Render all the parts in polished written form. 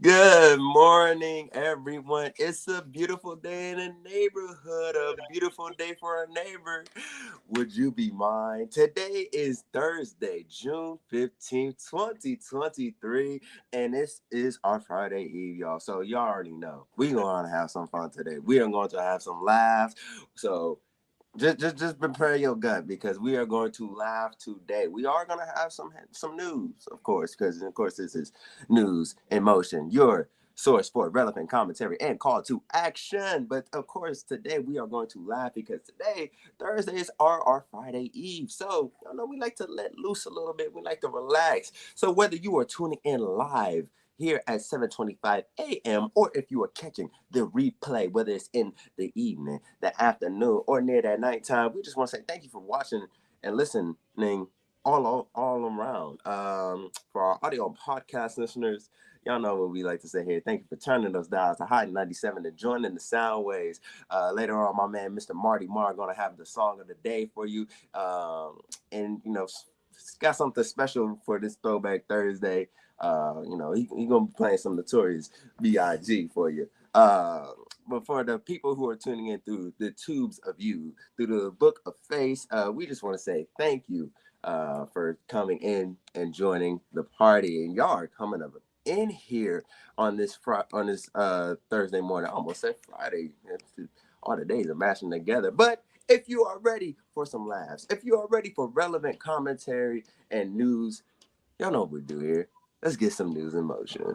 Good morning, everyone. It's a beautiful day in the neighborhood, a beautiful day for a neighbor. Would you be mine? Today is Thursday, June 15th, 2023, and this is our Friday Eve, y'all. So, y'all already know we're going to have some fun today. We are going to have some laughs. So, just prepare your gut because we are going to laugh today. We are going to have some news, of course, because of course this is News in Motion, your source for relevant commentary and call to action. But of course, today we are going to laugh because today Thursdays are our Friday Eve. So we like to let loose a little bit. We like to relax. So whether you are tuning in live here at 7:25 a.m. or if you are catching the replay, whether it's in the evening, the afternoon, or near that nighttime, we just want to say thank you for watching and listening all around. For our audio podcast listeners, y'all know what we like to say here. Thank you for turning those dials to High 97 and joining the sound waves. Later on, my man, Mr. Marty Marr, going to have the song of the day for you. And, got something special for this Throwback Thursday. He gonna be playing some Notorious B.I.G. for you. But for the people who are tuning in through the tubes of you, through the book of face, we just want to say thank you for coming in and joining the party. And y'all are coming up in here on this Thursday morning. I almost said Friday. All the days are mashing together. But if you are ready for some laughs, if you are ready for relevant commentary and news, y'all know what we do here. Let's get some news in motion.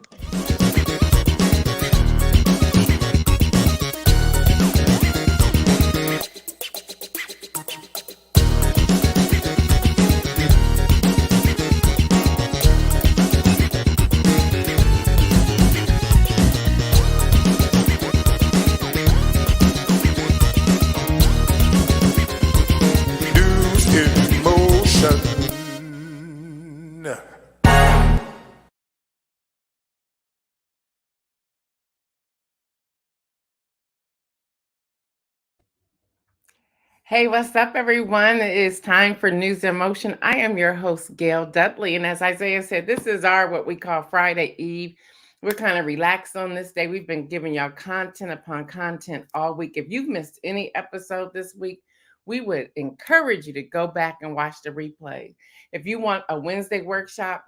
Hey, what's up, everyone? It is time for News in Motion. I am your host, Gail Dudley. And as Isaiah said, this is our what we call Friday Eve. We're kind of relaxed on this day. We've been giving y'all content upon content all week. If you've missed any episode this week, we would encourage you to go back and watch the replay. If you want a Wednesday workshop,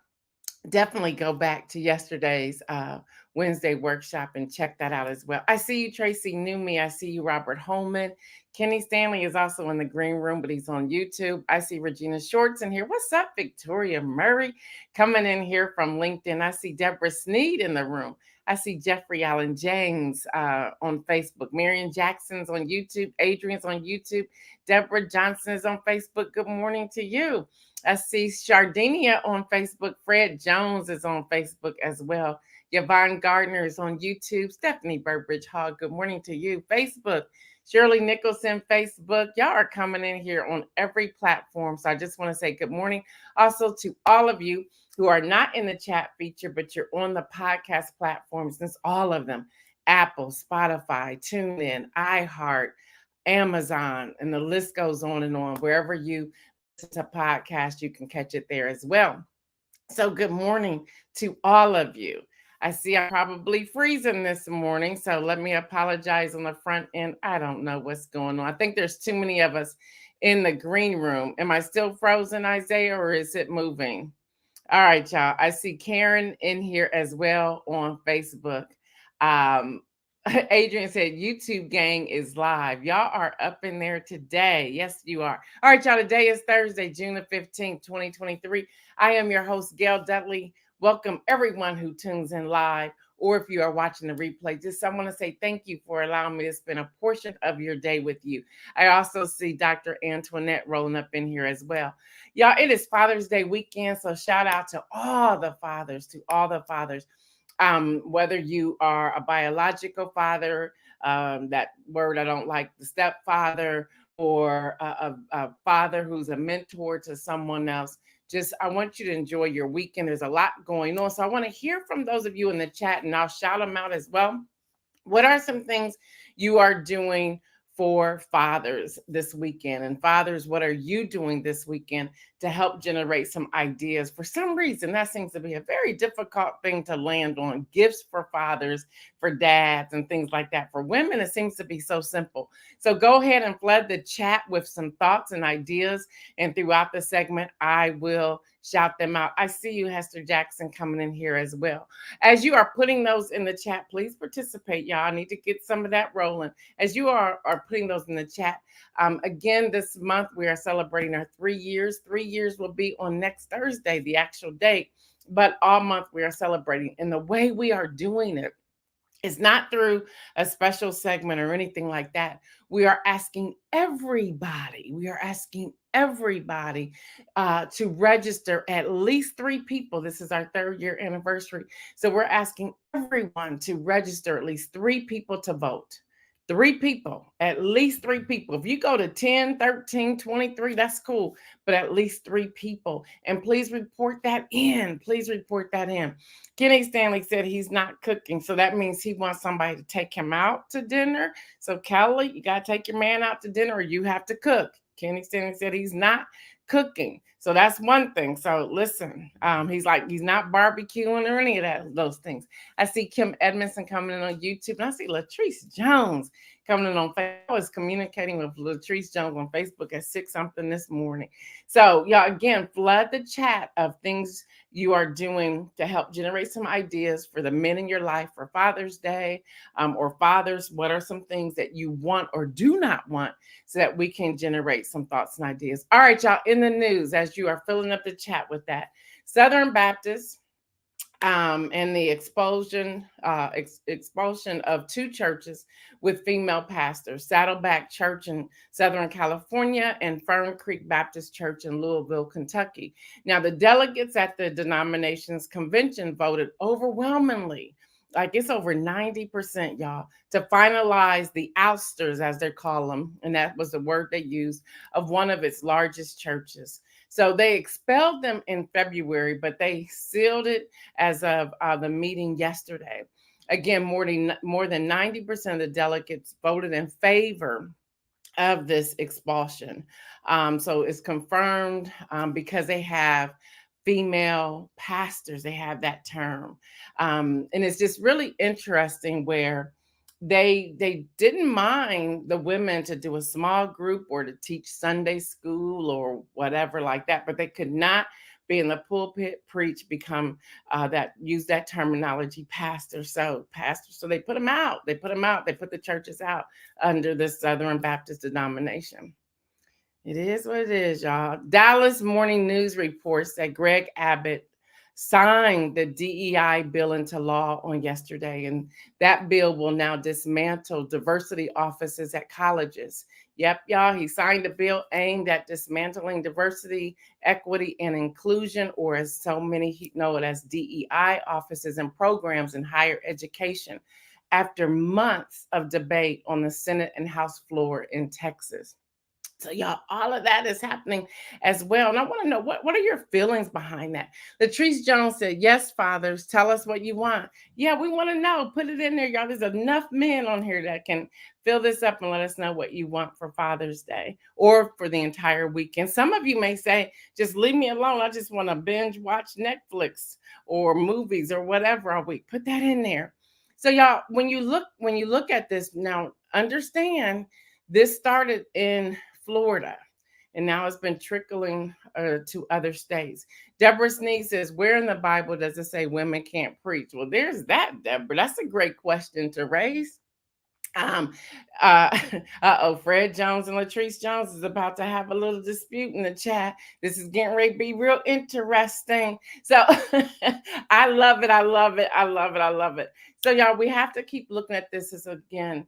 definitely go back to yesterday's Wednesday workshop and check that out as well. I see you, Tracy Newmy. I see you, Robert Holman. Kenny Stanley is also in the green room, but he's on YouTube. I see Regina Shorts in here. What's up, Victoria Murray coming in here from LinkedIn. I see Deborah Sneed in the room. I see Jeffrey Allen James on Facebook. Marion Jackson's on YouTube. Adrian's on YouTube. Deborah Johnson is on Facebook. Good morning to you. I see Shardinia on Facebook. Fred Jones is on Facebook as well. Yvonne Gardner is on YouTube. Stephanie Burbridge Hall, good morning to you. Facebook. Shirley Nicholson, Facebook. Y'all are coming in here on every platform. So I just want to say good morning also to all of you who are not in the chat feature, but you're on the podcast platforms. That's all of them. Apple, Spotify, TuneIn, iHeart, Amazon, and the list goes on and on. Wherever you listen to podcasts, you can catch it there as well. So good morning to all of you. I see I'm probably freezing this morning, so let me apologize on the front end. I don't know what's going on. I think there's too many of us in the green room. Am I still frozen, Isaiah, or is it moving? All right, y'all. I see Karen in here as well on Facebook. Um, Adrian said YouTube gang is live. Y'all are up in there today. Yes, you are. All right, y'all. Today is Thursday, June the 15th, 2023. I am your host, Gail Dudley. Welcome everyone who tunes in live, or if you are watching the replay. Just I want to say thank you for allowing me to spend a portion of your day with you. I also see Dr. Antoinette rolling up in here as well. Y'all, it is Father's Day weekend, so shout out to all the fathers, whether you are a biological father, that word I don't like, the stepfather, or a father who's a mentor to someone else. Just, I want you to enjoy your weekend. There's a lot going on. So I want to hear from those of you in the chat, and I'll shout them out as well. What are some things you are doing for fathers this weekend. And fathers, what are you doing this weekend to help generate some ideas? For some reason, that seems to be a very difficult thing to land on. Gifts for fathers, for dads, and things like that. For women, it seems to be so simple. So go ahead and flood the chat with some thoughts and ideas. And throughout the segment, I will shout them out. I see you, Hester Jackson, coming in here as well. As you are putting those in the chat, please participate, y'all. I need to get some of that rolling. As you are putting those in the chat, again, this month we are celebrating our 3 years. 3 years will be on next Thursday, the actual date. But all month we are celebrating. And the way we are doing it, it's not through a special segment or anything like that. We are asking everybody, to register at least 3 people. This is our 3rd-year anniversary. So we're asking everyone to register at least 3 people to vote. 3 people, at least 3 people. If you go to 10, 13, 23, that's cool, but at least 3 people. And please report that in. Please report that in. Kenny Stanley said he's not cooking, so that means he wants somebody to take him out to dinner. So Kelly, you got to take your man out to dinner or you have to cook. Kenny Stanley said he's not cooking. So that's one thing. So listen, he's like, he's not barbecuing or any of those things. I see Kim Edmondson coming in on YouTube, and I see Latrice Jones coming in on Facebook. I was communicating with Latrice Jones on Facebook at 6 something this morning. So y'all, again, flood the chat of things you are doing to help generate some ideas for the men in your life for Father's Day, or fathers. What are some things that you want or do not want, so that we can generate some thoughts and ideas? All right, y'all, in the news, as you are filling up the chat with that, Southern Baptist and the expulsion of 2 churches with female pastors, Saddleback Church in Southern California and Fern Creek Baptist Church in Louisville, Kentucky. Now, the delegates at the denomination's convention voted overwhelmingly, like it's over 90%, y'all, to finalize the ousters, as they call them, and that was the word they used, of one of its largest churches. So they expelled them in February, but they sealed it as of the meeting yesterday. Again, more than 90% of the delegates voted in favor of this expulsion. So it's confirmed because they have female pastors. They have that term. And it's just really interesting where they didn't mind the women to do a small group or to teach Sunday school or whatever like that, but they could not be in the pulpit, preach, become that use that terminology, pastor. So they put them out. They put the churches out under the Southern Baptist denomination. It is what it is, y'all. Dallas Morning News reports that Greg Abbott signed the DEI bill into law on yesterday, and that bill will now dismantle diversity offices at colleges. Yep, y'all, he signed a bill aimed at dismantling diversity, equity, and inclusion, or as so many know it as DEI offices and programs in higher education, after months of debate on the Senate and House floor in Texas. So y'all, all of that is happening as well. And I want to know, what are your feelings behind that? Latrice Jones said, yes, fathers, tell us what you want. Yeah, we want to know. Put it in there, y'all. There's enough men on here that can fill this up and let us know what you want for Father's Day or for the entire weekend. Some of you may say, just leave me alone. I just want to binge watch Netflix or movies or whatever all week. Put that in there. So y'all, when you look at this now, understand this started in Florida, and now it's been trickling to other states. Deborah Sneed says, where in the Bible does it say women can't preach? Well, there's that, Deborah. That's a great question to raise. Fred Jones and Latrice Jones is about to have a little dispute in the chat. This is getting ready to be real interesting. So I love it. I love it. I love it. I love it. So y'all, we have to keep looking at this as, again,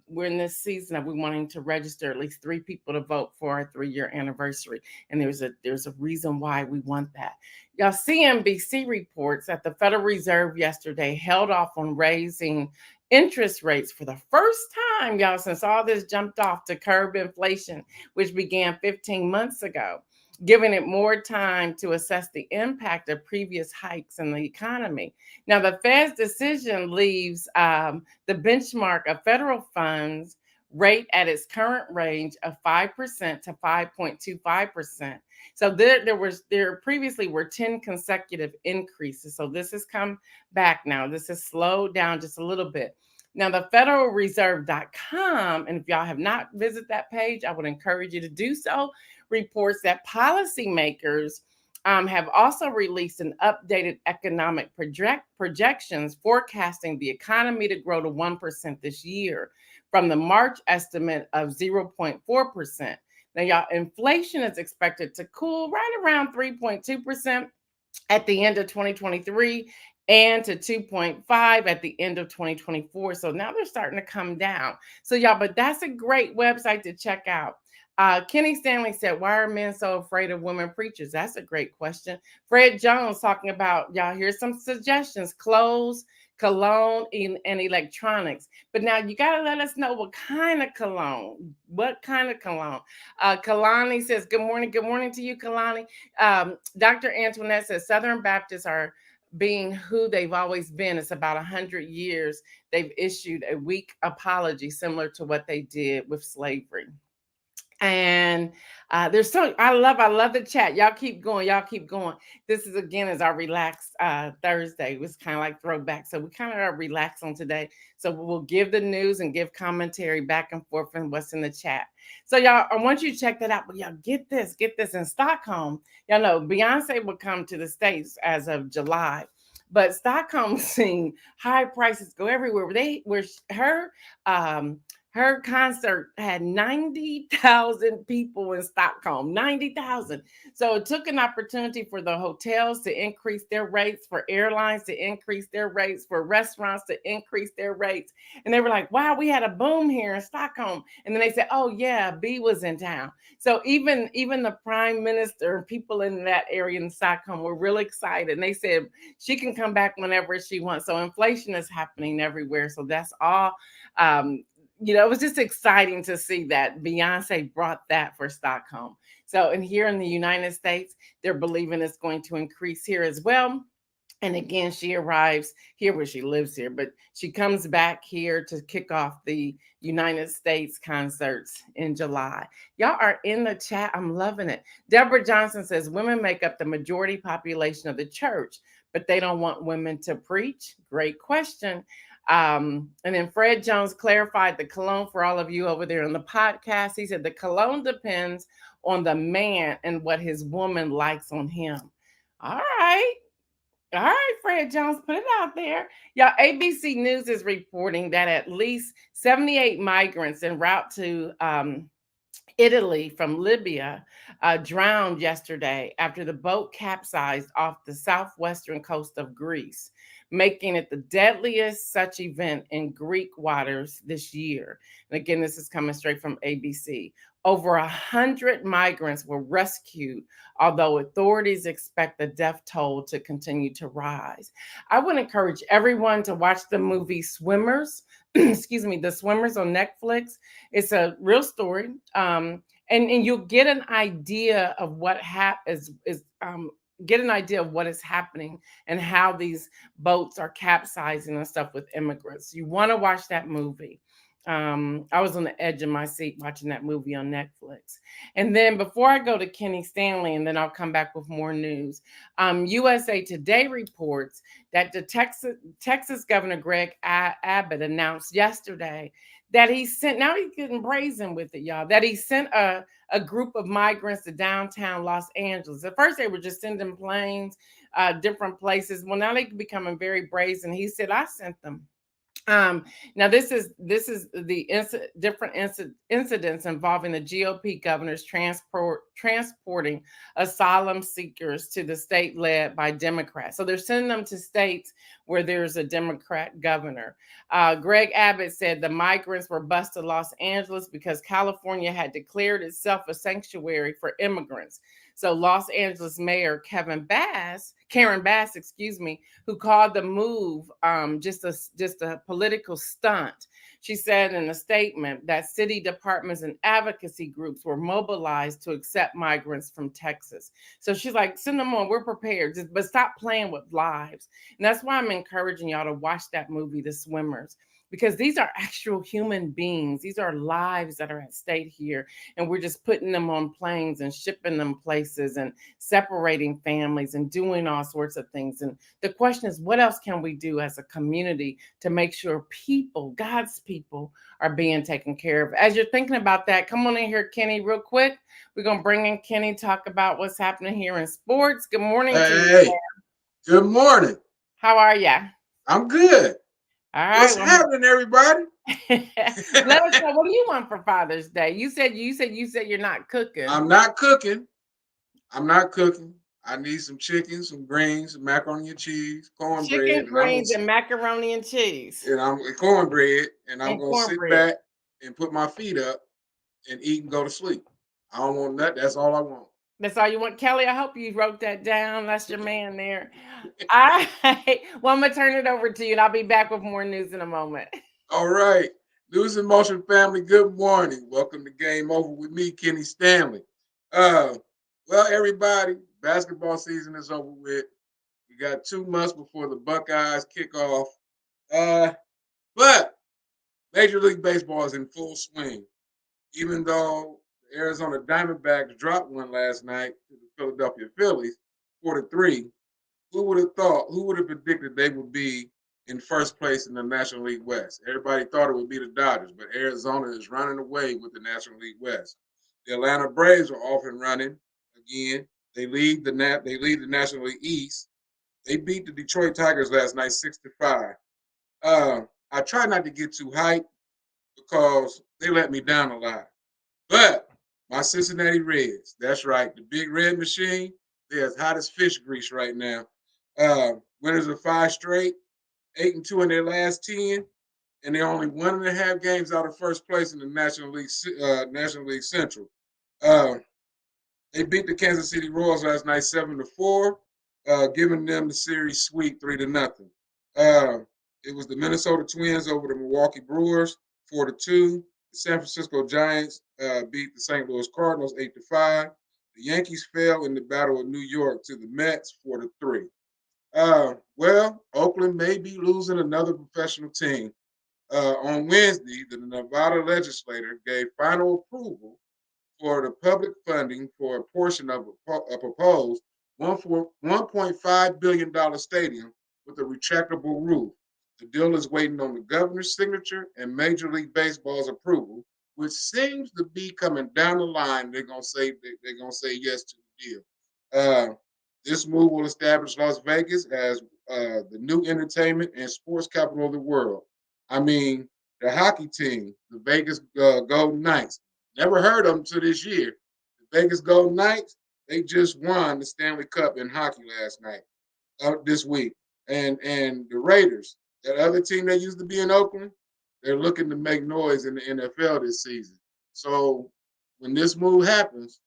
we're in this season of we wanting to register at least 3 people to vote for our 3-year anniversary. And there's a reason why we want that. Y'all, CNBC reports that the Federal Reserve yesterday held off on raising interest rates for the first time, y'all, since all this jumped off, to curb inflation, which began 15 months ago, giving it more time to assess the impact of previous hikes in the economy. Now, the Fed's decision leaves the benchmark of federal funds rate at its current range of 5% to 5.25%. So there previously were 10 consecutive increases. So this has come back now. This has slowed down just a little bit. Now, the federalreserve.com, and if y'all have not visited that page, I would encourage you to do so, reports that policymakers have also released an updated economic projections forecasting the economy to grow to 1% this year from the March estimate of 0.4%. Now, y'all, inflation is expected to cool right around 3.2% at the end of 2023 and to 2.5 at the end of 2024. So now they're starting to come down. So y'all, but that's a great website to check out. Kenny Stanley said, why are men so afraid of women preachers? That's a great question. Fred Jones talking about, y'all, here's some suggestions: clothes, cologne, and electronics. But now you got to let us know what kind of cologne. What kind of cologne? Kalani says, good morning. Good morning to you, Kalani. Dr. Antoinette says, Southern Baptists are being who they've always been. It's about 100 years they've issued a weak apology similar to what they did with slavery. And there's so I love the chat. Y'all keep going. Y'all keep going. This is again is our relaxed Thursday. It was kind of like throwback. So we kind of are relaxed on today. So we'll give the news and give commentary back and forth and what's in the chat. So y'all, I want you to check that out. But y'all get this in Stockholm. Y'all know Beyonce will come to the States as of July. But Stockholm seeing high prices go everywhere. Her concert had 90,000 people in Stockholm, 90,000. So it took an opportunity for the hotels to increase their rates, for airlines to increase their rates, for restaurants to increase their rates. And they were like, wow, we had a boom here in Stockholm. And then they said, oh yeah, B was in town. So even the prime minister and people in that area in Stockholm were really excited. And they said she can come back whenever she wants. So inflation is happening everywhere. So that's all. It was just exciting to see that Beyonce brought that for Stockholm. So, and here in the United States, they're believing it's going to increase here as well. And again, she arrives here where she lives here, but she comes back here to kick off the United States concerts in July. Y'all are in the chat. I'm loving it. Deborah Johnson says women make up the majority population of the church, but they don't want women to preach. Great question. And then Fred Jones clarified the cologne for all of you over there on the podcast. He said the cologne depends on the man and what his woman likes on him. All right. All right, Fred Jones, put it out there. Y'all, ABC News is reporting that at least 78 migrants en route to Italy from Libya drowned yesterday after the boat capsized off the southwestern coast of Greece, making it the deadliest such event in Greek waters this year. And again, this is coming straight from ABC. Over 100 migrants were rescued, although authorities expect the death toll to continue to rise. I would encourage everyone to watch the movie Swimmers. Excuse me, The Swimmers on Netflix. It's a real story. And you'll get an idea of what get an idea of what is happening and how these boats are capsizing and stuff with immigrants. You want to watch that movie. I was on the edge of my seat watching that movie on Netflix. And then before I go to Kenny Stanley, and then I'll come back with more news, USA Today reports that the Texas Governor Greg Abbott announced yesterday that he sent, now he's getting brazen with it, y'all, that he sent a group of migrants to downtown Los Angeles. At first, they were just sending planes, different places. Well, now they're becoming very brazen. He said, I sent them. Now this is the different incidents involving the GOP governors transporting asylum seekers to the state led by Democrats. So they're sending them to states where there's a Democrat governor. Greg Abbott said the migrants were bused to Los Angeles because California had declared itself a sanctuary for immigrants. So Los Angeles Mayor Karen Bass, who called the move just a political stunt. She said in a statement that city departments and advocacy groups were mobilized to accept migrants from Texas. So she's like, send them on, we're prepared, but stop playing with lives. And that's why I'm encouraging y'all to watch that movie, The Swimmers. because these are actual human beings. These are lives that are at stake here. And we're just putting them on planes and shipping them places and separating families and doing all sorts of things. And the question is, what else can we do as a community to make sure people, God's people, are being taken care of? As you're thinking about that, come on in here, Kenny, real quick. We're going to bring in Kenny, talk about what's happening here in sports. Good morning to you. Hey, good morning. How are you? I'm good. All right. What's Well, happening, everybody? let us know. What do you want for Father's Day? You said you're not cooking. I'm not cooking. I'm not cooking. I need some chicken, some greens, some macaroni and cheese, cornbread, Chicken, greens, and macaroni and cheese and I'm cornbread, and I'm and gonna sit cornbread. back and put my feet up and eat and go to sleep. I don't want that. That's all I want. That's all you want, Kelly. I hope you wrote that down. That's your man there. All right. Well, I'm gonna turn it over to you, and I'll be back with more news in a moment. All right, News in Motion family. Good morning. Welcome to Game Over with me, Kenny Stanley. Uh, well, everybody, basketball season is over with. We got 2 months before the Buckeyes kick off. But Major League Baseball is in full swing. Even though the Arizona Diamondbacks dropped one last night to the Philadelphia Phillies, 4-3, who would have thought? Who would have predicted they would be in first place in the National League West? Everybody thought it would be the Dodgers, but Arizona is running away with the National League West. The Atlanta Braves are off and running again. They lead the National League East. They beat the Detroit Tigers last night 6-5. I try not to get too hyped because they let me down a lot. But my Cincinnati Reds, that's right, the big red machine, they're as hot as fish grease right now. Winners of 5 straight, 8-2 in their last 10, and they're only 1.5 games out of first place in the National League Central. Uh, they beat the Kansas City Royals last night 7-4, giving them the series sweep 3-0. Uh, it was the Minnesota Twins over the Milwaukee Brewers 4-2. The San Francisco Giants beat the St. Louis Cardinals 8-5. The Yankees fell in the Battle of New York to the Mets 4-3. Well, Oakland may be losing another professional team. On Wednesday, the Nevada legislature gave final approval for the public funding for a portion of a proposed $1.5 billion stadium with a retractable roof. The deal is waiting on the governor's signature and Major League Baseball's approval, which seems to be coming down the line. They're gonna say yes to the deal. Uh, this move will establish Las Vegas as the new entertainment and sports capital of the world. I mean, the hockey team, the Vegas Golden Knights. Never heard of them to this year. The Vegas Golden Knights, they just won the Stanley Cup in hockey last night, this week. And the Raiders, that other team that used to be in Oakland, they're looking to make noise in the NFL this season. So when this move happens,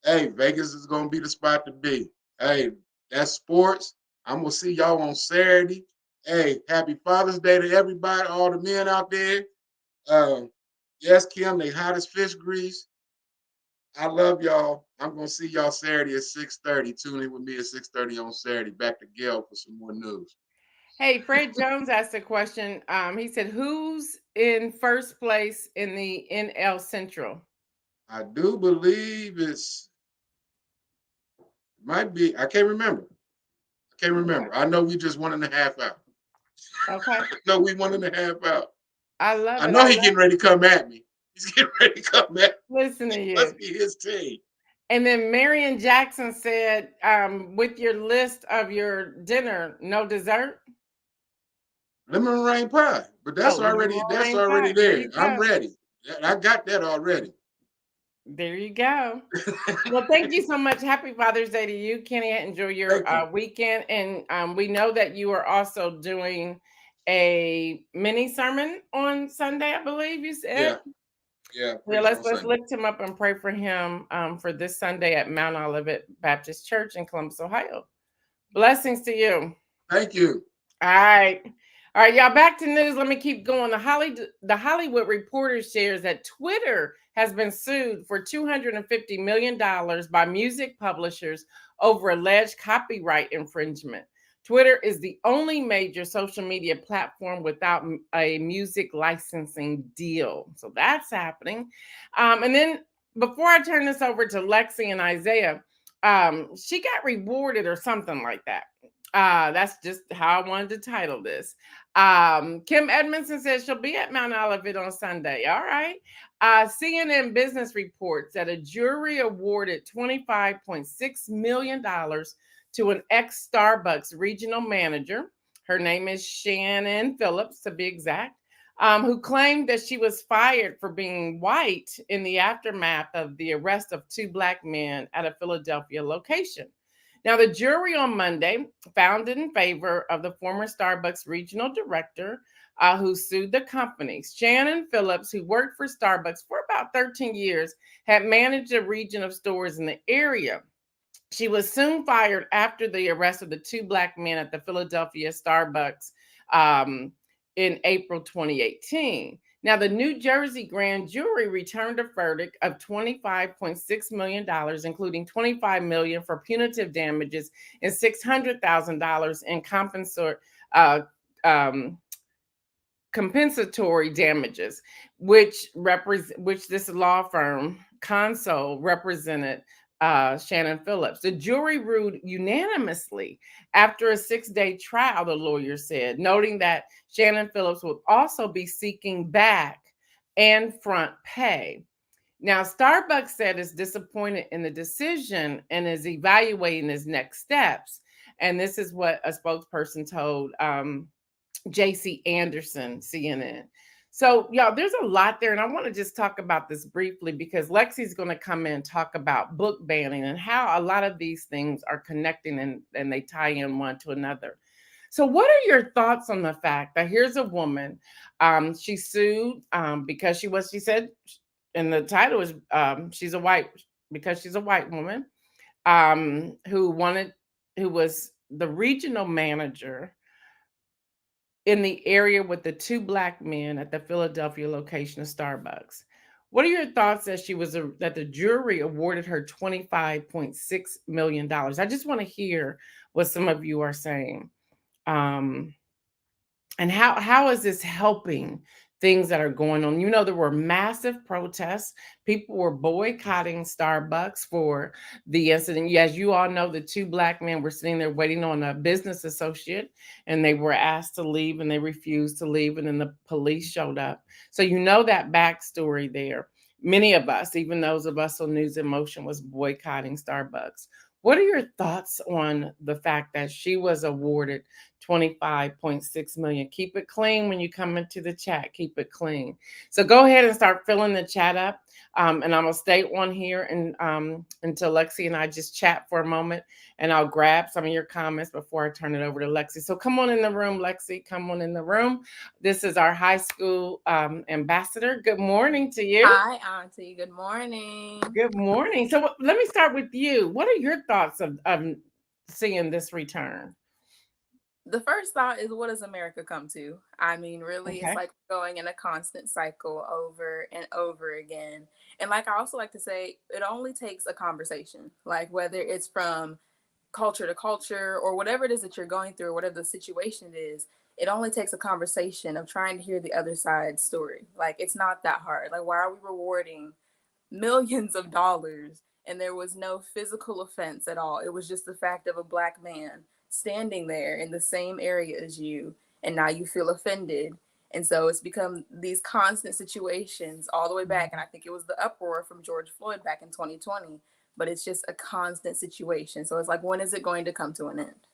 hey, Vegas is gonna be the spot to be. Hey, that's sports. I'm gonna see y'all on Saturday. Hey, happy Father's Day to everybody, all the men out there. Um, yes, Kim, they hot as fish grease. I love y'all. I'm gonna see y'all Saturday at 6:30. Tune in with me at 6:30 on Saturday. Back to Gail for some more news. Hey, Fred Jones asked a question. He said, "Who's in first place in the NL Central?" I do believe might be. I can't remember. I can't remember. I know we just 1.5 out. Okay. I know we 1.5 out. I love I it. know I he's love getting ready to come at me. He's getting ready to come at me. Listen to Must you. be his team. And then Marion Jackson said, with your list of your dinner, no dessert. Lemon meringue pie, but Oh, lemon that's meringue already pie. There there. you I'm go. ready. I got that already. There you go. Well, thank you so much. Happy Father's Day to you, Kenny. Enjoy your Thank you. weekend. And we know that you are also doing a mini sermon on Sunday, I believe you said. Yeah, yeah. Yeah, Preaching on let's Sunday. lift him up and pray for him for this Sunday at Mount Olivet Baptist Church in Columbus, Ohio. Blessings to you. Thank you. All right. All right, y'all, back to news. Let me keep going. The Hollywood Reporter shares that Twitter has been sued for $250 million by music publishers over alleged copyright infringement. Twitter is the only major social media platform without a music licensing deal. So that's happening. And then before I turn this over to Lexi and Isaiah, she got rewarded or something like that. That's just how I wanted to title this. Kim Edmondson says she'll be at Mount Olivet on Sunday. All right. CNN Business reports that a jury awarded $25.6 million to an ex Starbucks regional manager. Her name is Shannon Phillips, to be exact, who claimed that she was fired for being white in the aftermath of the arrest of two Black men at a Philadelphia location. Now, the jury on Monday found in favor of the former Starbucks regional director who sued the company. Shannon Phillips, who worked for Starbucks for about 13 years, had managed a region of stores in the area. She was soon fired after the arrest of the two Black men at the Philadelphia Starbucks um, in April 2018. Now, the New Jersey grand jury returned a verdict of $25.6 million, including $25 million for punitive damages and $600,000 in uh, um, compensatory damages, which this law firm Console represented Shannon Phillips. The jury ruled unanimously after a 6-day trial, the lawyer said, noting that Shannon Phillips would also be seeking back and front pay. Now, Starbucks said it's disappointed in the decision and is evaluating its next steps. And this is what a spokesperson told JC Anderson, CNN. So, y'all, there's a lot there, and I want to just talk about this briefly because Lexi's going to come in and talk about book banning and how a lot of these things are connecting and they tie in one to another. So, what are your thoughts on the fact that here's a woman, she sued because she said, and the title is because she's a white woman who was the regional manager in the area with the two Black men at the Philadelphia location of Starbucks. What are your thoughts that the jury awarded her $25.6 million? I just want to hear what some of you are saying. And how is this helping things that are going on? You know, there were massive protests. People were boycotting Starbucks for the incident. As you all know, the two Black men were sitting there waiting on a business associate, and they were asked to leave, and they refused to leave, and then the police showed up. So you know that backstory there. Many of us, even those of us on News in Motion, was boycotting Starbucks. What are your thoughts on the fact that she was awarded 25.6 million? Keep it clean when you come into the chat. Keep it clean. So go ahead and start filling the chat up. And I'm gonna stay on here and until Lexi and I just chat for a moment, and I'll grab some of your comments before I turn it over to Lexi. So come on in the room, Lexi. Come on in the room. This is our high school ambassador. Good morning to you. Hi, Auntie. Good morning. Good morning. So let me start with you. What are your thoughts of seeing this return? The first thought is, what does America come to? I mean, really, Okay. it's like going in a constant cycle over and over again. And like I also like to say, it only takes a conversation, like whether it's from culture to culture or whatever it is that you're going through, whatever the situation is, it only takes a conversation of trying to hear the other side's story. Like, it's not that hard. Like, why are we rewarding millions of dollars and there was no physical offense at all? It was just the fact of a Black man standing there in the same area as you, and now you feel offended. And so it's become these constant situations all the way back. And I think it was the uproar from George Floyd back in 2020, but it's just a constant situation. So it's like, when is it going to come to an end?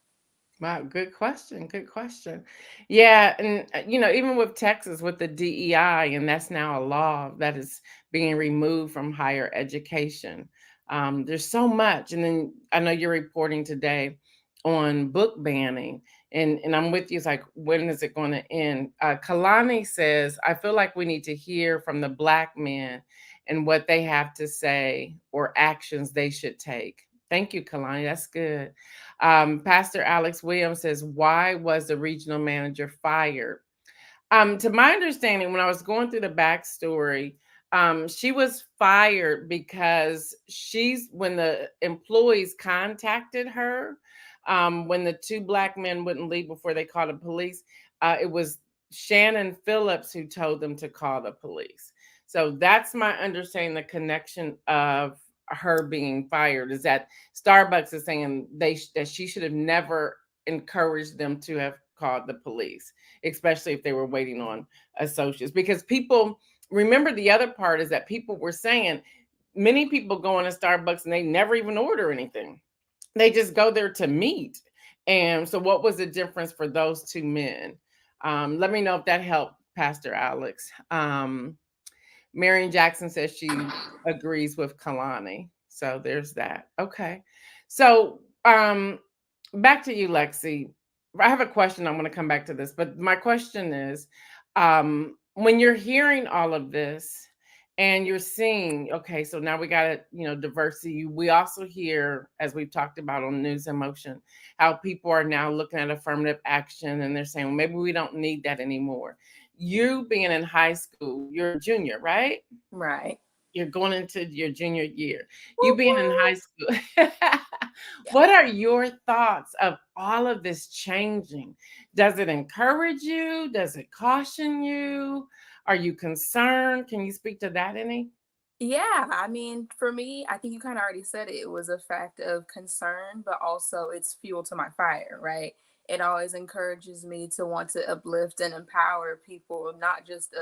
Wow, good question. Good question. Yeah, and even with Texas, with the DEI, and that's now a law that is being removed from higher education. There's so much, and then I know you're reporting today on book banning, and I'm with you. It's like, when is it going to end? Kalani says, I feel like we need to hear from the Black men and what they have to say or actions they should take. Thank you, Kalani. That's good. Pastor Alex Williams says, why was the regional manager fired? To my understanding, when I was going through the backstory, she was fired because when the employees contacted her, when the two black men wouldn't leave before they called the police. It was Shannon Phillips who told them to call the police. So that's my understanding. The connection of her being fired is that Starbucks is saying that she should have never encouraged them to have called the police, especially if they were waiting on associates. Because people remember, the other part is that people were saying many people go into Starbucks and they never even order anything. They just go there to meet. And so what was the difference for those two men? Let me know if that helped, Pastor Alex. Marion Jackson says she agrees with Kalani. So there's that. Okay. So back to you, Lexi. I have a question. I'm going to come back to this, but my question is, when you're hearing all of this and you're seeing, okay, so now we got diversity. We also hear, as we've talked about on News in Motion, how people are now looking at affirmative action and they're saying, well, maybe we don't need that anymore. You being in high school, you're a junior, right? Right. You're going into your junior year. You being in high school. Yeah. What are your thoughts of all of this changing? Does it encourage you? Does it caution you? Are you concerned? Can you speak to that any? Yeah, I mean, for me, I think you kind of already said it. It was a fact of concern, but also it's fuel to my fire, right? It always encourages me to want to uplift and empower people, not just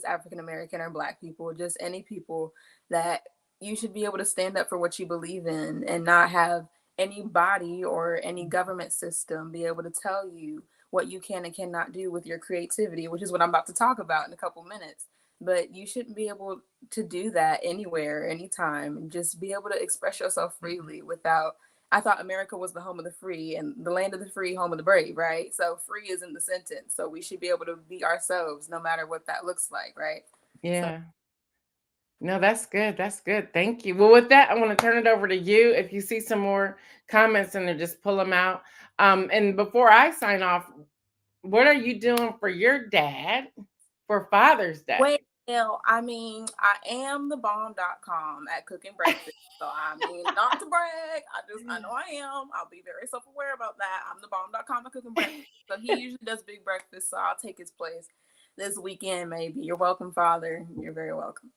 African American or Black people, just any people, that you should be able to stand up for what you believe in and not have any body or any government system be able to tell you what you can and cannot do with your creativity, which is what I'm about to talk about in a couple minutes. But you shouldn't be able to do that anywhere, anytime, and just be able to express yourself freely without. I thought America was the home of the free and the land of the free, home of the brave, right? So free is in the sentence. So we should be able to be ourselves no matter what that looks like, right? So Yeah. No, that's good. That's good. Thank you. Well, with that, I want to turn it over to you. If you see some more comments in there, just pull them out. And before I sign off, what are you doing for your dad for Father's Day? well, I mean, I am the bomb.com at cooking breakfast. So I mean, not to brag, I know I am. I'll be very self-aware about that. I'm the bomb.com at cooking breakfast. So he usually does big breakfast, so I'll take his place this weekend maybe. You're welcome, Father. You're very welcome.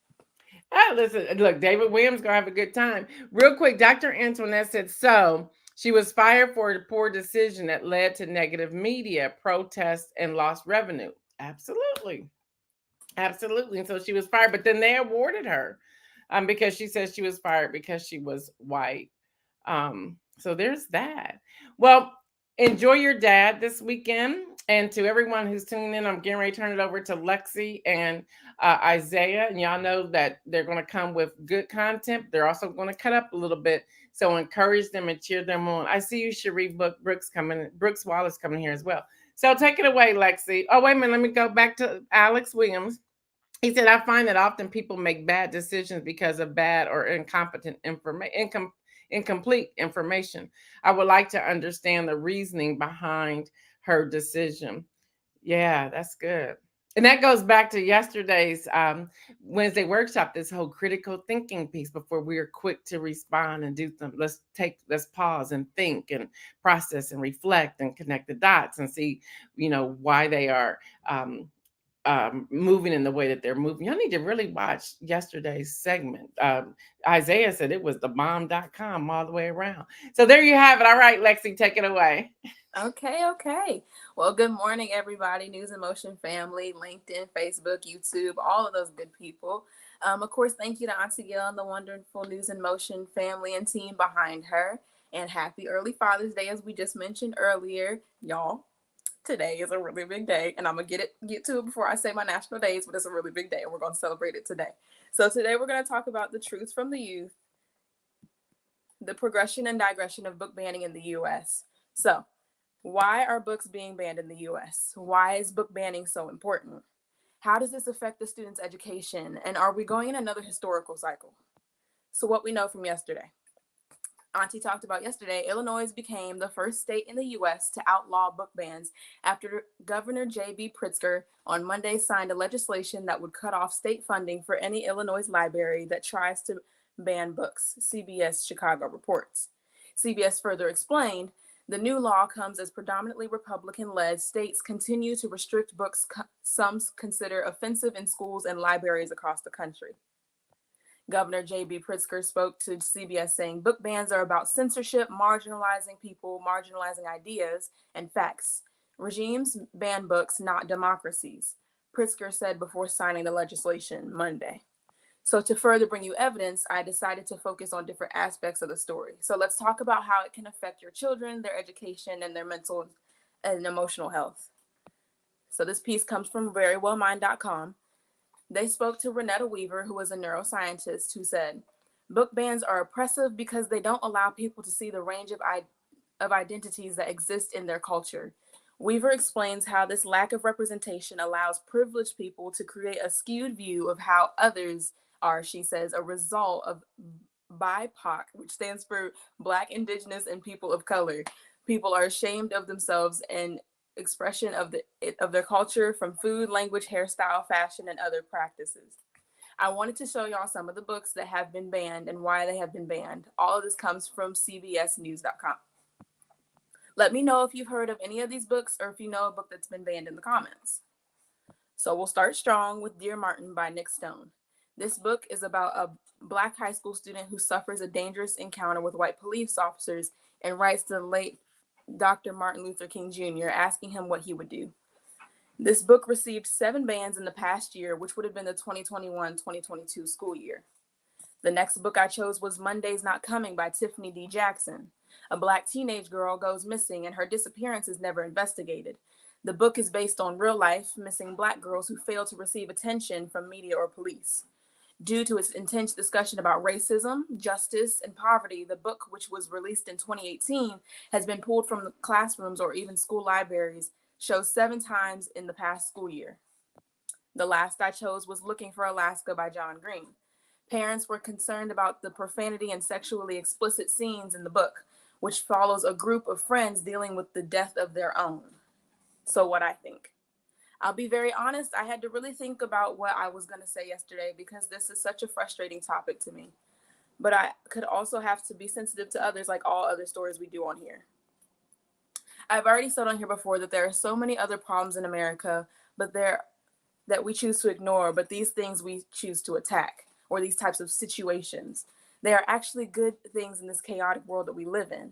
Listen, look, David Williams gonna have a good time. Real quick, Dr. Antoinette said so. She was fired for a poor decision that led to negative media, protests, and lost revenue. Absolutely. Absolutely. And so she was fired, but then they awarded her because she said she was fired because she was white. So there's that. Well, enjoy your dad this weekend. And to everyone who's tuning in, I'm getting ready to turn it over to Lexi and Isaiah. And y'all know that they're going to come with good content. They're also going to cut up a little bit. So encourage them and cheer them on. I see you, Cherie Brooks coming, Brooks Wallace coming here as well. So take it away, Lexi. Oh, wait a minute. Let me go back to Alex Williams. He said, I find that often people make bad decisions because of bad or incompetent information, incomplete information. I would like to understand the reasoning behind her decision. Yeah, that's good. And that goes back to yesterday's Wednesday workshop, this whole critical thinking piece before we are quick to respond and do them. Let's pause and think and process and reflect and connect the dots and see, why they are moving in the way that they're moving. Y'all need to really watch yesterday's segment. Isaiah said it was the bomb.com all the way around. So there you have it. All right, Lexi, take it away. Okay. Well, good morning, everybody. News in Motion family, LinkedIn, Facebook, YouTube, all of those good people. Of course, thank you to Auntie Gail and the wonderful News in Motion family and team behind her. And happy early Father's Day, as we just mentioned earlier, y'all. Today is a really big day, and I'm gonna get to it before I say my national days, but it's a really big day, and we're gonna celebrate it today. So today we're gonna talk about the truth from the youth, the progression and digression of book banning in the U.S. So, why are books being banned in the U.S.? Why is book banning so important? How does this affect the students' education? And are we going in another historical cycle? So, what we know from yesterday. Auntie talked about yesterday, Illinois became the first state in the U.S. to outlaw book bans after Governor J.B. Pritzker on Monday signed a legislation that would cut off state funding for any Illinois library that tries to ban books, CBS Chicago reports. CBS further explained, The new law comes as predominantly Republican-led states continue to restrict books some consider offensive in schools and libraries across the country. Governor J.B. Pritzker spoke to CBS saying book bans are about censorship, marginalizing people, marginalizing ideas, and facts. Regimes ban books, not democracies, Pritzker said before signing the legislation Monday. So to further bring you evidence, I decided to focus on different aspects of the story. So let's talk about how it can affect your children, their education, and their mental and emotional health. So this piece comes from verywellmind.com. They spoke to Renetta Weaver, who is a neuroscientist, who said, book bans are oppressive because they don't allow people to see the range of identities that exist in their culture. Weaver explains how this lack of representation allows privileged people to create a skewed view of how others are, she says, a result of BIPOC, which stands for Black, Indigenous, and People of Color. People are ashamed of themselves and expression of their culture, from food, language, hairstyle, fashion, and other practices. I wanted to show y'all some of the books that have been banned and why they have been banned. All of this comes from cbsnews.com. Let me know if you've heard of any of these books or if you know a book that's been banned in the comments. So we'll start strong with Dear Martin by Nick Stone. This book is about a Black high school student who suffers a dangerous encounter with white police officers and writes to the late Dr. Martin Luther King Jr., asking him what he would do. This book received 7 bans in the past year, which would have been the 2021-2022 school year. The next book I chose was Monday's Not Coming by Tiffany D. Jackson. A Black teenage girl goes missing and her disappearance is never investigated. The book is based on real life missing Black girls who fail to receive attention from media or police. Due to its intense discussion about racism, justice, and poverty, the book, which was released in 2018, has been pulled from the classrooms or even school libraries, shows 7 times in the past school year. The last I chose was Looking for Alaska by John Green. Parents were concerned about the profanity and sexually explicit scenes in the book, which follows a group of friends dealing with the death of their own. So what I think. I'll be very honest, I had to really think about what I was going to say yesterday because this is such a frustrating topic to me. But I could also have to be sensitive to others like all other stories we do on here. I've already said on here before that there are so many other problems in America, but that we choose to ignore, but these things we choose to attack, or these types of situations. They are actually good things in this chaotic world that we live in.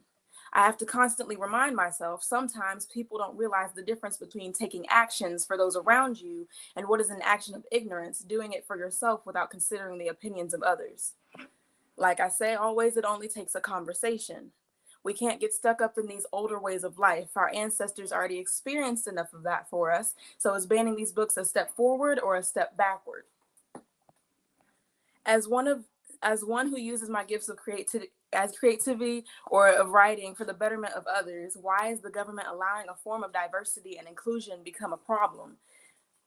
I have to constantly remind myself, sometimes people don't realize the difference between taking actions for those around you and what is an action of ignorance, doing it for yourself without considering the opinions of others. Like I say always, it only takes a conversation. We can't get stuck up in these older ways of life. Our ancestors already experienced enough of that for us. So is banning these books a step forward or a step backward? As one who uses my gifts of creativity or of writing for the betterment of others, why is the government allowing a form of diversity and inclusion become a problem?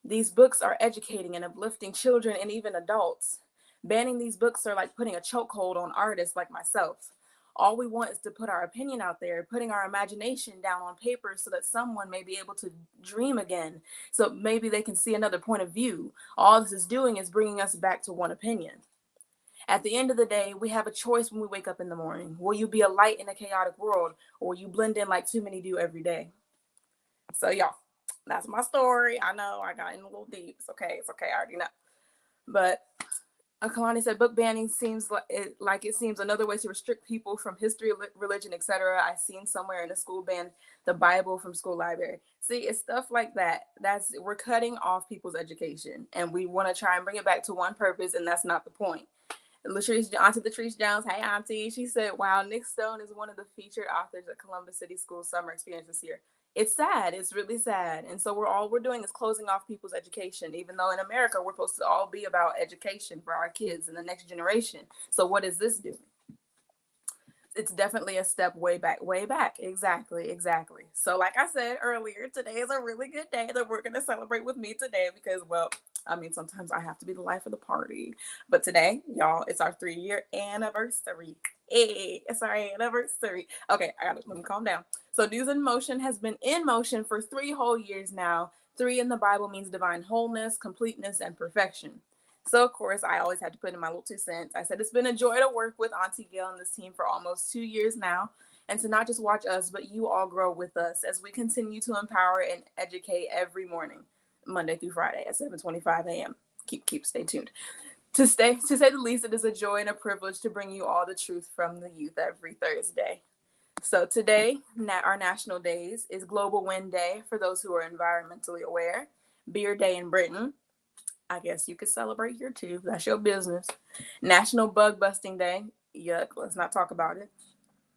These books are educating and uplifting children and even adults. Banning these books are like putting a chokehold on artists like myself. All we want is to put our opinion out there, putting our imagination down on paper so that someone may be able to dream again. So maybe they can see another point of view. All this is doing is bringing us back to one opinion. At the end of the day, we have a choice when we wake up in the morning. Will you be a light in a chaotic world, or will you blend in like too many do every day? So y'all, that's my story. I know I got in a little deep. It's okay. I already know. But Kalani said, book banning seems like it seems another way to restrict people from history, religion, etc. I seen somewhere in a school ban the Bible from school library. See, it's stuff like that. We're cutting off people's education, and we want to try and bring it back to one purpose, and that's not the point. Auntie Latrice Jones, hey Auntie, she said, wow, Nick Stone is one of the featured authors at Columbus City School Summer Experience this year. It's sad. It's really sad. And so all we're doing is closing off people's education, even though in America, we're supposed to all be about education for our kids and the next generation. So what is this doing? It's definitely a step way back. Exactly. So like I said earlier, today is a really good day that we're going to celebrate with me today because, well, I mean, sometimes I have to be the life of the party. But today, y'all, it's our 3-year anniversary. Hey, it's our anniversary. Okay, let me calm down. So News in Motion has been in motion for 3 whole years now. 3 in the Bible means divine wholeness, completeness, and perfection. So, of course, I always had to put in my little 2 cents. I said, it's been a joy to work with Auntie Gail and this team for almost 2 years now. and to not just watch us, but you all grow with us as we continue to empower and educate every morning, Monday through Friday at 7:25 a.m. Stay tuned. To say the least, it is a joy and a privilege to bring you all the truth from the youth every Thursday. So today, our national days is Global Wind Day for those who are environmentally aware, Beer Day in Britain. I guess you could celebrate here too. That's your business. National Bug Busting Day. Yuck, let's not talk about it.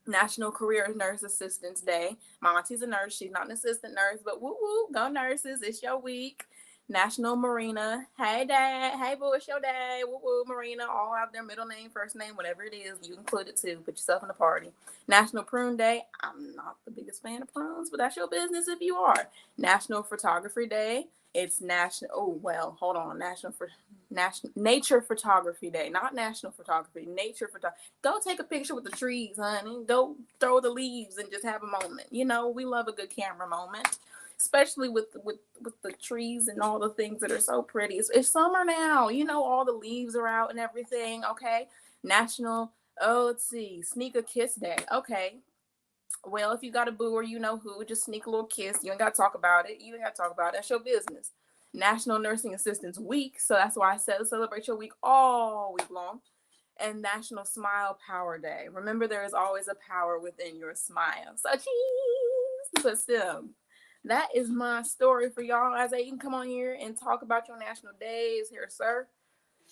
National Career Nurse Assistance Day. My auntie's a nurse. She's not an assistant nurse, but woo woo, go nurses. It's your week. National Marina. Hey, Dad. Hey, boo, it's your dad. Woo woo, Marina. All have their middle name, first name, whatever it is. You include it too. Put yourself in the party. National Prune Day. I'm not the biggest fan of prunes, but that's your business if you are. National Photography Day. It's national. Oh well, hold on. National Nature Photography Day, not national photography. Nature photography. Go take a picture with the trees, honey. Go throw the leaves and just have a moment. You know, we love a good camera moment, especially with the trees and all the things that are so pretty. It's summer now. You know, all the leaves are out and everything. Okay. National. Oh, let's see. Sneak a Kiss Day. Okay. Well, if you got a boo or you know who, just sneak a little kiss. You ain't got to talk about it. You ain't got to talk about it. That's your business. National Nursing Assistance Week. So that's why I said celebrate your week all week long. And National Smile Power Day. Remember, there is always a power within your smile. So cheese. But still, that is my story for y'all. As you can come on here and talk about your national days here, sir.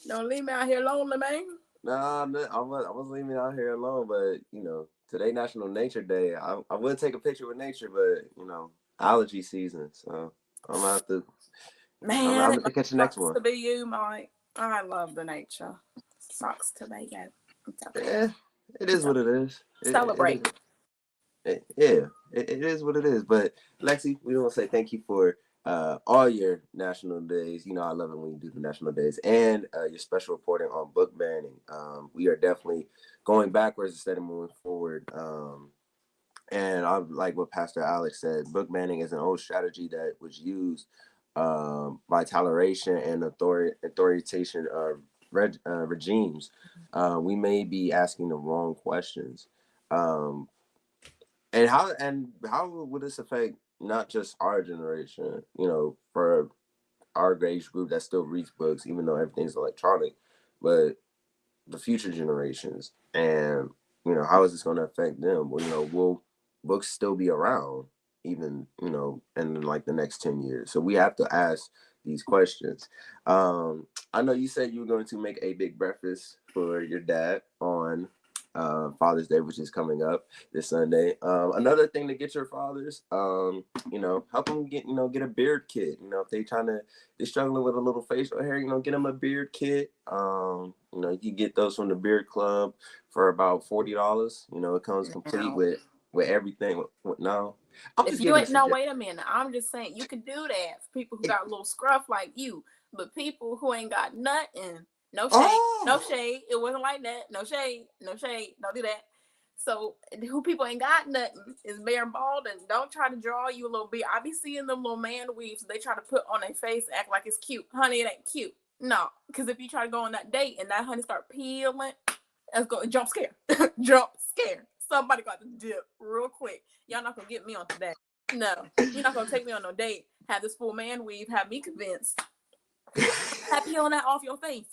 Don't leave me out here lonely, man. Nah, I was leaving out here alone, but you know, today National Nature Day. I would take a picture with nature, but you know, allergy season, so I'm gonna have to. I'm Man, gonna it catch the next sucks one. to be you, Mike. I love the nature. Sucks to be you. It's okay. Yeah, it is It's what okay. it is. It is. Celebrate. Yeah, it is what it is. But Lexi, we want to say thank you for all your national days. You know, I love it when you do the national days and your special reporting on book banning. We are definitely going backwards instead of moving forward. And I like what Pastor Alex said. Book banning is an old strategy that was used by toleration and authoritarian regimes. We may be asking the wrong questions. Um, and how would this affect not just our generation, you know, for our age group that still reads books, even though everything's electronic, but the future generations, and you know, how is this going to affect them? Well, you know, will books still be around even, you know, in like the next 10 years? So we have to ask these questions. I know you said you were going to make a big breakfast for your dad on Father's Day, which is coming up this Sunday. Another thing to get your fathers, you know, help them get, you know, get a beard kit. You know, if they're struggling with a little facial hair, you know, get them a beard kit. You know, you get those from the Beard Club for about $40. You know, it comes complete Now, with everything. No, I'm if just you giving a ain't, no, suggestion. wait a minute. I'm just saying you can do that for people who got a little scruff like you, but people who ain't got nothing, no shade, no Oh, shade. It wasn't like that. No shade, no shade. Don't do that. So who people ain't got nothing is bare and bald, and don't try to draw you a little bit. I be seeing them little man weaves they try to put on their face, act like it's cute. Honey, it ain't cute. No, because if you try to go on that date and that honey start peeling, let's go jump scare. Jump scare. Somebody got to dip real quick. Y'all not gonna get me on today. No, you're not gonna take me on no date. Have this full man weave, have me convinced. Have peeling that off your face.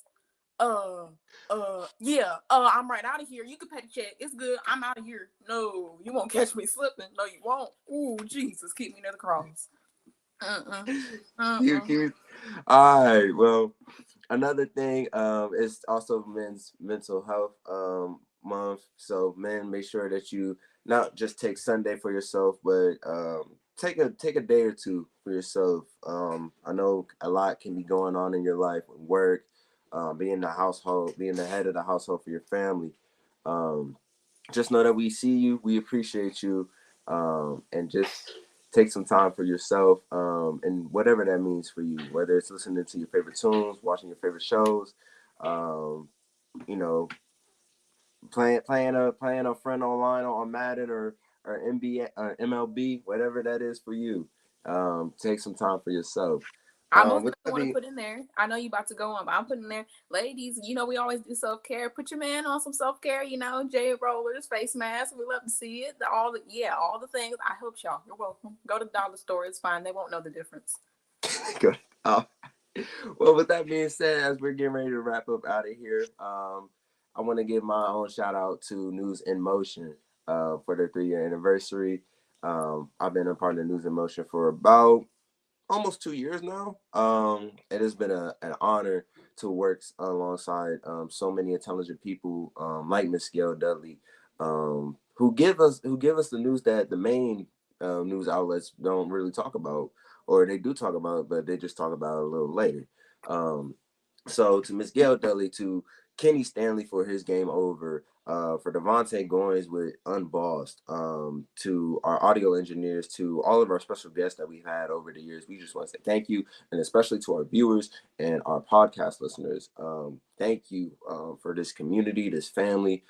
Yeah. I'm right out of here. You can pay the check. It's good. I'm out of here. No, you won't catch me slipping. No, you won't. Ooh, Jesus, keep me near the cross. you. All right. Well, another thing is also men's mental health month. So men, make sure that you not just take Sunday for yourself, but take a day or two for yourself. I know a lot can be going on in your life with work, being the household, being the head of the household for your family. Um, just know that we see you, we appreciate you, and just take some time for yourself, and whatever that means for you, whether it's listening to your favorite tunes, watching your favorite shows, um, you know, playing a friend online on Madden or NBA or MLB, whatever that is for you. Take some time for yourself. I most With definitely that want to being, put in there. I know you about to go on, but I'm putting in there, ladies. You know we always do self care. Put your man on some self care. You know, Jay rollers, face mask. We love to see it. All the things. I hope y'all. You're welcome. Go to the dollar store. It's fine. They won't know the difference. good. Well, with that being said, as we're getting ready to wrap up out of here, I want to give my own shout out to News in Motion for their 3-year anniversary. I've been a part of News in Motion for about almost 2 years now. It has been an honor to work alongside so many intelligent people like Miss Gail Dudley, who give us the news that the main news outlets don't really talk about, or they do talk about it, but they just talk about it a little later. Um, so to Miss Gail Dudley, to Kenny Stanley for his game over, for Devontae Goins with Unbossed, to our audio engineers, to all of our special guests that we've had over the years, we just want to say thank you, and especially to our viewers and our podcast listeners. Thank you for this community, this family,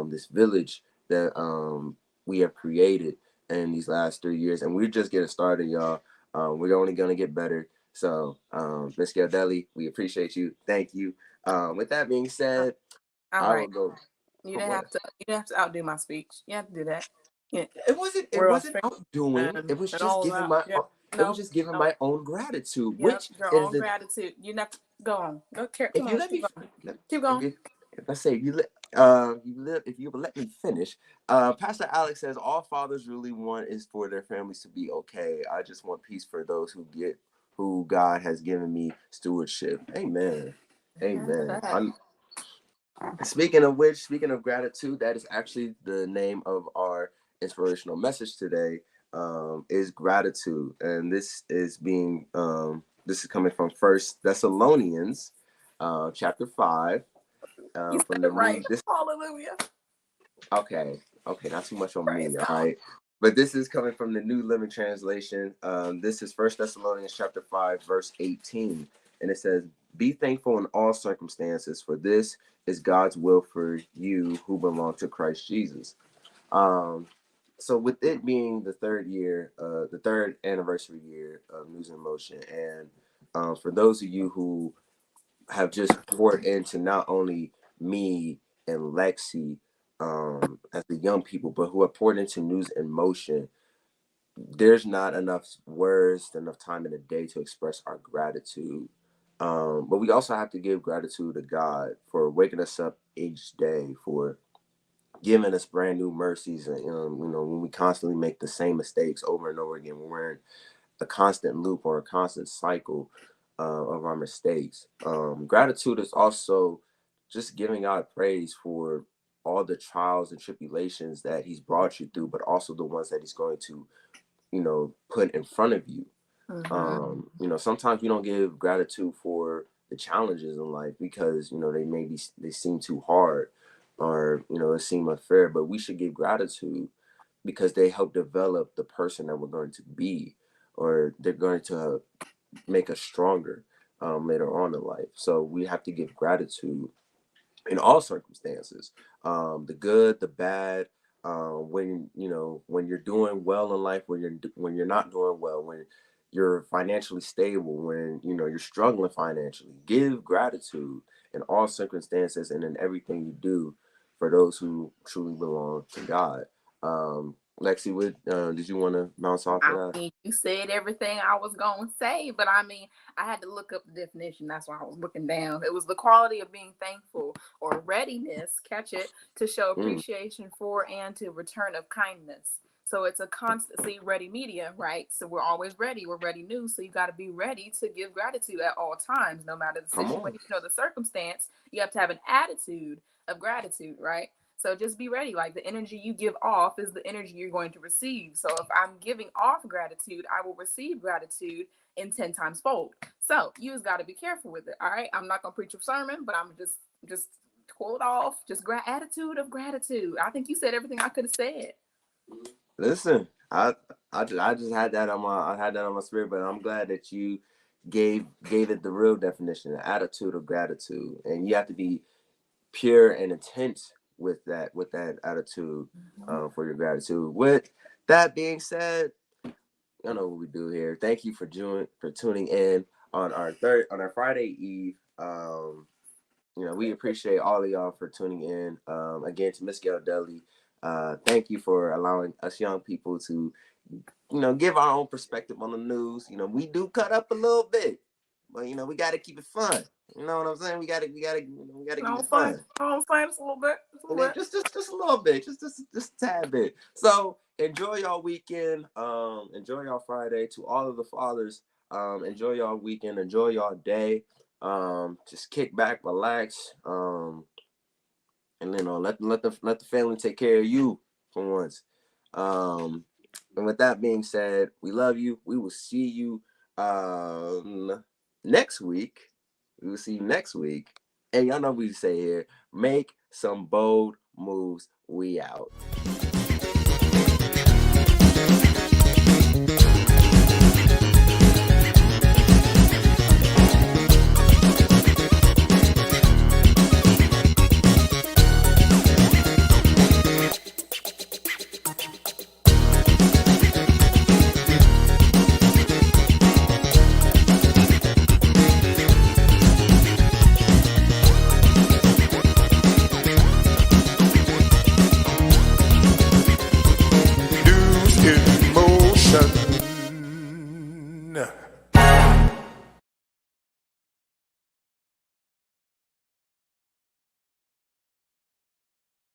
this village that we have created in these last 3 years, and we're just getting started, y'all. We're only gonna get better. So, Miss Deli, we appreciate you. Thank you. With that being said, All I right. will go. You Oh, didn't go have ahead. to. You didn't have to outdo my speech. You have to do that. Yeah. It wasn't. It We're all wasn't straight outdoing. It was and just all giving about. my. Yeah. It was No. just giving No. my own gratitude, Yep. which Your is own the. gratitude. You never go on. Go care. If Come you on. let Keep me. going. Let, Keep going. if I say if you let me finish, Pastor Alex says all fathers really want is for their families to be okay. I just want peace for those who God has given me stewardship. Amen. Amen to Amen. that. Speaking of which, speaking of gratitude, that is actually the name of our inspirational message today. Is gratitude, and this is coming from First Thessalonians, chapter 5, You from said the it new. right. Hallelujah. Okay, okay, not too much on Praise me, all God. right. But this is coming from the New Living Translation. This is First Thessalonians chapter 5, verse 18, and it says, "Be thankful in all circumstances, for this is God's will for you who belong to Christ Jesus." Um, so with it being the third anniversary year of News in Motion, and for those of you who have just poured into not only me and Lexi as the young people, but who have poured into News in Motion. There's not enough words, enough time in the day to express our gratitude. But we also have to give gratitude to God for waking us up each day, for giving us brand new mercies. And when we constantly make the same mistakes over and over again, when we're in a constant loop or a constant cycle of our mistakes. Gratitude is also just giving God praise for all the trials and tribulations that He's brought you through, but also the ones that He's going to, put in front of you. Mm-hmm. Sometimes we don't give gratitude for the challenges in life because they seem too hard, or it seem unfair. But we should give gratitude because they help develop the person that we're going to be, or they're going to make us stronger later on in life. So we have to give gratitude in all circumstances, the good, the bad. When you're doing well in life, when you're not doing well, when you're financially stable, when you're struggling financially, give gratitude in all circumstances and in everything you do for those who truly belong to God. Lexi, what did you want to bounce off of I that? mean, you said everything I was going to say, but I mean, I had to look up the definition. That's why I was looking down. It was the quality of being thankful or readiness, catch it, to show Mm, appreciation for and to return of kindness. So it's a constantly ready media, right? So we're always ready. We're ready new. So you got to be ready to give gratitude at all times, no matter the come on. situation or the circumstance. You have to have an attitude of gratitude, right? So just be ready. Like the energy you give off is the energy you're going to receive. So if I'm giving off gratitude, I will receive gratitude in 10 times fold. So you just got to be careful with it. All right. I'm not going to preach a sermon, but I'm just quote off, just attitude of gratitude. I think you said everything I could have said. Listen, I just had that on my spirit, but I'm glad that you gave it the real definition, the attitude of gratitude, and you have to be pure and intense with that attitude Mm-hmm. for your gratitude. With that being said, you know what we do here. Thank you for tuning in. on our Friday Eve. We appreciate all of y'all for tuning in. Again, to Miss Gail Dudley, thank you for allowing us young people to, give our own perspective on the news. We do cut up a little bit, but we got to keep it fun. You know what I'm saying? We got to keep it fun. Just a little bit. Just a little bit, just a tad bit. So enjoy y'all weekend. Enjoy y'all Friday. To all of the fathers, enjoy y'all weekend. Enjoy y'all day. Just kick back, relax. And let the family take care of you for once. And with that being said, we love you. We will see you next week. We will see you next week. And y'all know what we say here. Make some bold moves. We out.